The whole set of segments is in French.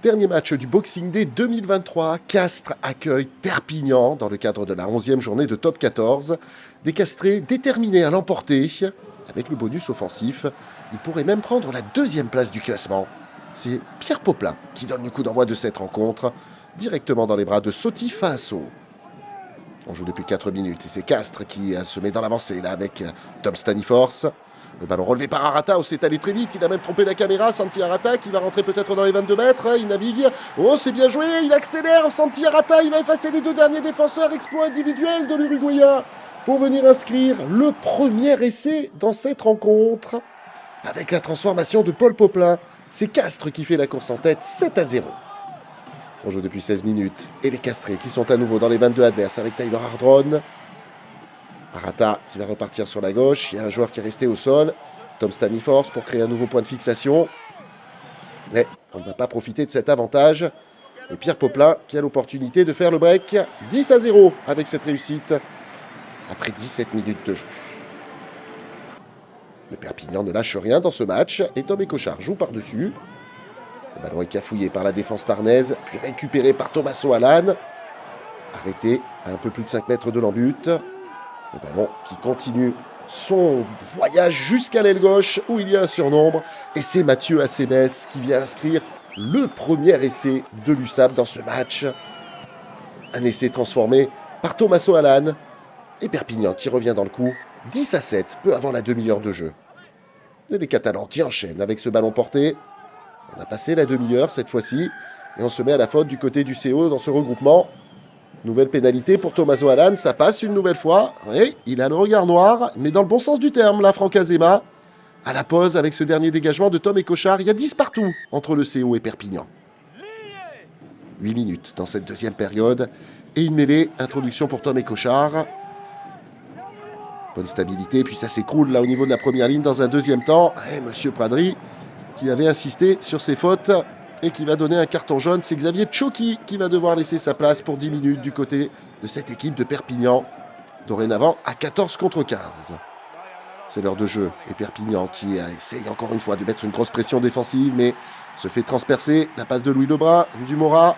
Dernier match du Boxing Day 2023, Castres accueille Perpignan dans le cadre de la 11e journée de Top 14. Des Castrés déterminés à l'emporter. Avec le bonus offensif, ils pourraient même prendre la deuxième place du classement. C'est Pierre Poplin qui donne le coup d'envoi de cette rencontre, directement dans les bras de Soti Faasso. On joue depuis 4 minutes et c'est Castres qui se met dans l'avancée là avec Tom Staniforce. Le ballon relevé par Arata, c'est allé très vite, il a même trompé la caméra, Santi Arata qui va rentrer peut-être dans les 22 mètres, il navigue, oh c'est bien joué, il accélère, Santi Arata, il va effacer les deux derniers défenseurs, exploit individuel de l'Uruguayen pour venir inscrire le premier essai dans cette rencontre. Avec la transformation de Paul Poplin, c'est Castres qui fait la course en tête, 7-0. On joue depuis 16 minutes et les Castrés qui sont à nouveau dans les 22 adverses avec Tyler Hardron. Arata qui va repartir sur la gauche. Il y a un joueur qui est resté au sol. Tom Staniforce pour créer un nouveau point de fixation. Mais on ne va pas profiter de cet avantage. Et Pierre Poplin qui a l'opportunité de faire le break. 10-0 avec cette réussite. Après 17 minutes de jeu. Le Perpignan ne lâche rien dans ce match. Et Tom Écochard joue par-dessus. Le ballon est cafouillé par la défense tarnaise. Puis récupéré par Tommaso Alan. Arrêté à un peu plus de 5 mètres de l'embut. Le ballon qui continue son voyage jusqu'à l'aile gauche où il y a un surnombre. Et c'est Mathieu Acebes qui vient inscrire le premier essai de l'USAP dans ce match. Un essai transformé par Tommaso Alan. Et Perpignan qui revient dans le coup. 10-7, peu avant la demi-heure de jeu. Et les Catalans qui enchaînent avec ce ballon porté. On a passé la demi-heure cette fois-ci. Et on se met à la faute du côté du CO dans ce regroupement. Nouvelle pénalité pour Tommaso Alan, ça passe une nouvelle fois. Oui, il a le regard noir, mais dans le bon sens du terme, là, Franck Azema. À la pause, avec ce dernier dégagement de Tom Écochard, il y a 10 partout entre le CO et Perpignan. 8 minutes dans cette deuxième période. Et une mêlée, introduction pour Tom Écochard. Bonne stabilité, puis ça s'écroule là au niveau de la première ligne dans un deuxième temps. Et Monsieur Pradri, qui avait insisté sur ses fautes et qui va donner un carton jaune. C'est Xavier Tchoki qui va devoir laisser sa place pour 10 minutes du côté de cette équipe de Perpignan. Dorénavant à 14 contre 15. C'est l'heure de jeu. Et Perpignan qui essaye encore une fois de mettre une grosse pression défensive, mais se fait transpercer. La passe de Louis Lebrun, Dumora,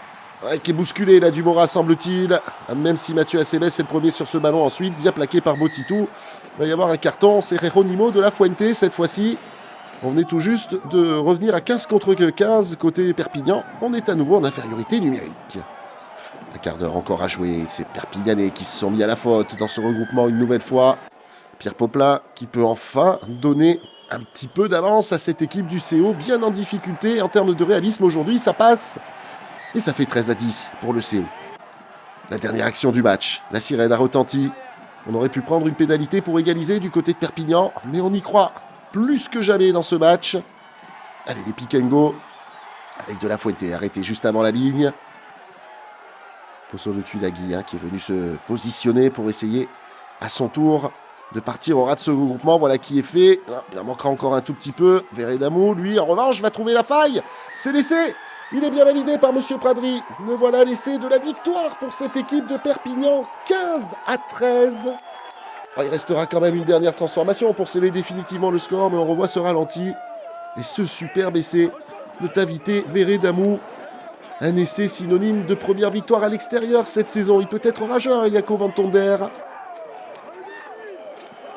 qui est bousculé là, Dumora semble-t-il. Même si Mathieu Acebes est le premier sur ce ballon ensuite, bien plaqué par Botitou. Il va y avoir un carton, c'est Jeronimo de la Fuente cette fois-ci. On venait tout juste de revenir à 15 contre 15 côté Perpignan. On est à nouveau en infériorité numérique. Un quart d'heure encore à jouer. C'est Perpignanais qui se sont mis à la faute dans ce regroupement une nouvelle fois. Pierre Poplin qui peut enfin donner un petit peu d'avance à cette équipe du CO, bien en difficulté en termes de réalisme aujourd'hui. Ça passe et ça fait 13-10 pour le CO. La dernière action du match. La sirène a retenti. On aurait pu prendre une pénalité pour égaliser du côté de Perpignan, mais on y croit plus que jamais dans ce match. Allez, les pick and go. Avec de la Fuente arrêté juste avant la ligne. Poisson de Tuilagui qui est venu se positionner pour essayer à son tour de partir au ras de ce regroupement. Voilà qui est fait. Il en manquera encore un tout petit peu. Veredamou, lui, en revanche, va trouver la faille. C'est l'essai. Il est bien validé par Monsieur Pradri. Le voilà l'essai de la victoire pour cette équipe de Perpignan. 15-13. Il restera quand même une dernière transformation pour sceller définitivement le score, mais on revoit ce ralenti. Et ce superbe essai de Tavité Veredamou. Un essai synonyme de première victoire à l'extérieur cette saison. Il peut être rageur, Jaco Van Tonder.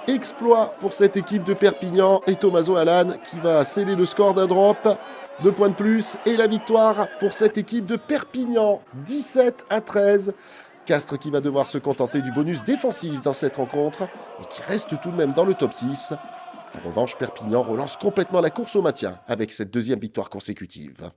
Exploit pour cette équipe de Perpignan et Tommaso Alan qui va sceller le score d'un drop. 2 points de plus et la victoire pour cette équipe de Perpignan. 17-13. Castres qui va devoir se contenter du bonus défensif dans cette rencontre et qui reste tout de même dans le top 6. En revanche, Perpignan relance complètement la course au maintien avec cette deuxième victoire consécutive.